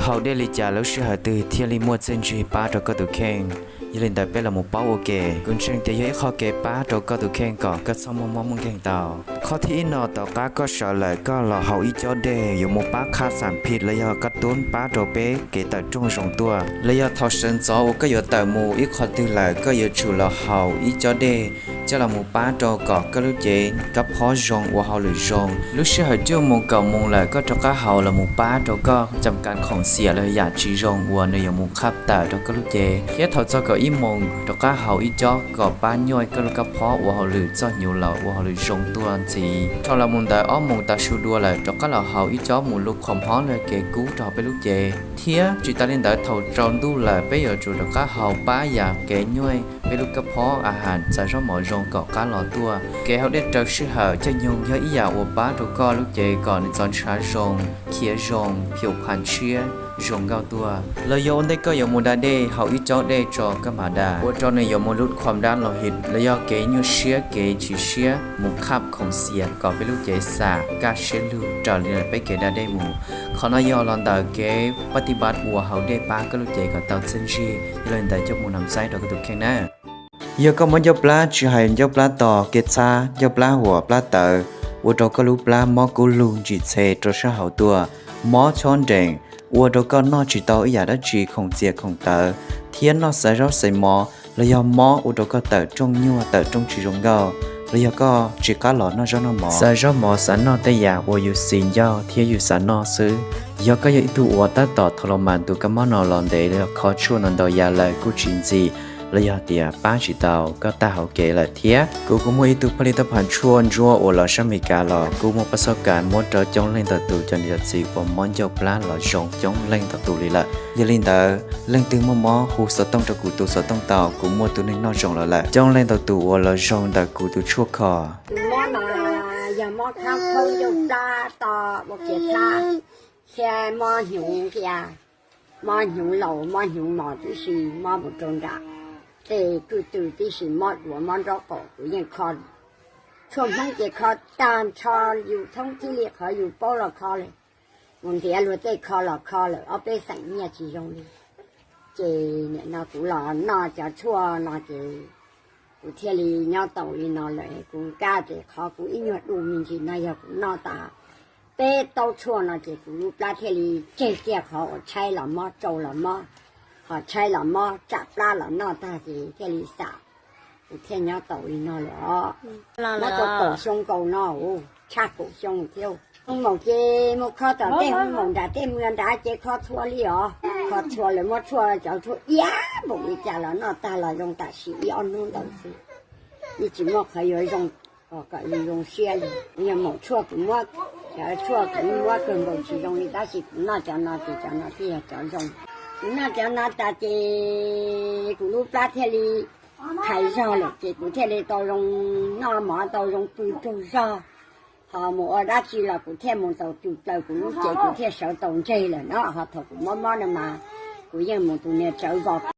hậu để lý trả lúc sự hở từ thiên lý mua chân chỉ ba cho có tụ khen như lên đại bé là một bao ok cũng chẳng thể thấy khó kể ba cho có tụ khen có cái xong mong muốn khen tàu khó thì nó tàu cá có sợ lại có là hậu ý cho đề dùng một bát khá sản phít lấy do cắt tốn ba cho bé kể tại trong dòng tua lấy do thọ sơn gió có giờ tại mù ít khó từ lại có giờ chủ là hậu ý cho đề cho là một bát cho có cái lúc chế cấp khó rong và hậu lưỡi rong lúc sự hở chưa một cầu mong lại có cho cá hậu là một bát cho cóจำการของเสียเลยอยากจีรงวัวในยมุขคับแต่ดอกกระลุเจแค่เขาจะก็อีมงดอกกระเฮาอีจอกก็ป้าย่อยก็แล้วก็เพาะวัวหรือจออยู่เหล่าวัวหรือจงตัวจีทอละมุนแต่อ้อมมงตาชูดัวเลยดอกกระเหล่าเฮาอีจอกหมุนลูกความฮ้อนเลยเกกู้ดอกไปลูกเจเทียจีตาเล่นแต่เท่าจอนดูเลยไปอยู่จุดดอกกระเฮาป้าอยากเกย่อยไปลูกกระเพาะอาหารใส่ร่องหมอจงเกาะการหล่อตัวเกเขาได้เจอชื่อเหอจะยงเยอะอีอยากวัวป้าดอกก็ลูกเจก่อนในจอนชาจงเขียจงผิวพันเชี่ยrồng cao tua lời yêu đây có nhiều mùa đa đê hậu ít cho đây cho các mà đà của cho này nhiều mùa lútความด้านเราเห็นlời yêu kế như xía kế chỉ xía một khắp không xía có với lúc chế xả các xía lưu trở lênไปเกดาได้หมู่ขอน้อยลอนตาเกปฏิบัติวัวเฮาได้ป้าก็ลูกเจก็เตาเส้นชีเล่นแต่เจ้าหมู่นำไส้ดอกกระตุกแข็งหน้าgiờ có món dốc lá chỉ hay dốc lá to kết xa dốc láหัวปลาเตอวัวดอกก็รู้ปลาหม้อกูลุงจีเซตรชาเฮาตัวหม้อช้อนแดงวัวดอกนอจีโตอยากได้จีของเจียของเตอเทียนนอใส่รถใส่หม้อแล้วยอมหม้อวัวดอกเตอจงยัวเตอจงจีจงเกาแล้วยอก็จีก้าหล่อนอจอนอหม้อใส่รถหม้อสันนอแต่อยากวัวอยู่สินยาวเทียอยู่สันนอซื้อยอก็ยังตัววัวตัดต่อทรมานตัวกำมอนอหลอนเดย์แล้วขอชวนนันดอยาเลยกูจินจีระยะเดียป้าจีเตาก็ตาเขาเกลเทียกูมัวตัวผลิตภัณฑ์ชวนจัวโอลาชมิกาหลอกูมัวประสบการณ์มดเจอจงเล่นต่อตัวจนเดือดสีผมมอนเจ้าปลาหล่อชงจงเล่นต่อตัวเลยละอย่าเล่นต่อเล่นตึงมัวหูสต้องตะกูตัวสต้องเตากูมัวตัวนึงนอจงแล้วแหละจงเล่นต่อตัวโอลาชงแต่กูตัวชั่วคอมอนาอย่ามอข้าวเขาอยู่ปลาต่อบอกเกียปลาแค่มอหิวเกียมอหิวเหล่ามอหิวหมอที่สี่มอบุตรจ่าแต่คือตื่นที่สี่มอหัวมอรอกก็ยังคอนช่วงทั้งเจ็ดคอตามชออยู่ทั้งที่เรียกเขาอยู่โป้หลอกคอเลยมันเดียวรู้เตะคอหลอกคอเลยเอาไปใส่เนี่ยจีจงเลยเจเนี่ยนากูหล่อน่าจะชั่วน่าจะกูเที่ยวลีเนี่ยต่ออีนอนเลยกูกล้าเจเขากูอีหยดดูมินจีนายกูน่าตาเป้โตชั่วน่าจะกูรู้ปลาเที่ยวลีเจ๊เจ๊เขาใช้หล่อมอโจหล่อมอhọ chơi là mò chặt ra là nó ta gì cái lý sao thiên nhớ tội nó là nó có cổ sông cầu nó chặt cổ sông tiêu không mong chơi một kho tao tên không mong đã tên người đã chơi kho thua li khó thua là mất thua cháu thua giá bụng đi chả là nó ta là dùng ta xí on luôn đầu xí đi chỉ một cái rồi dùng cái dùng xe đi nhưng một thua cũng mất chả thua cũng mất cần bụng chỉ dùng đi ta chỉ nó cho nó thì cho dùng那叫那大姐，咕噜巴天里开上了，这古天里到用那嘛到用不中上，好么那去了古天么到就到咕噜这古天手动这了，那好头古妈妈的嘛，古人么都那走法。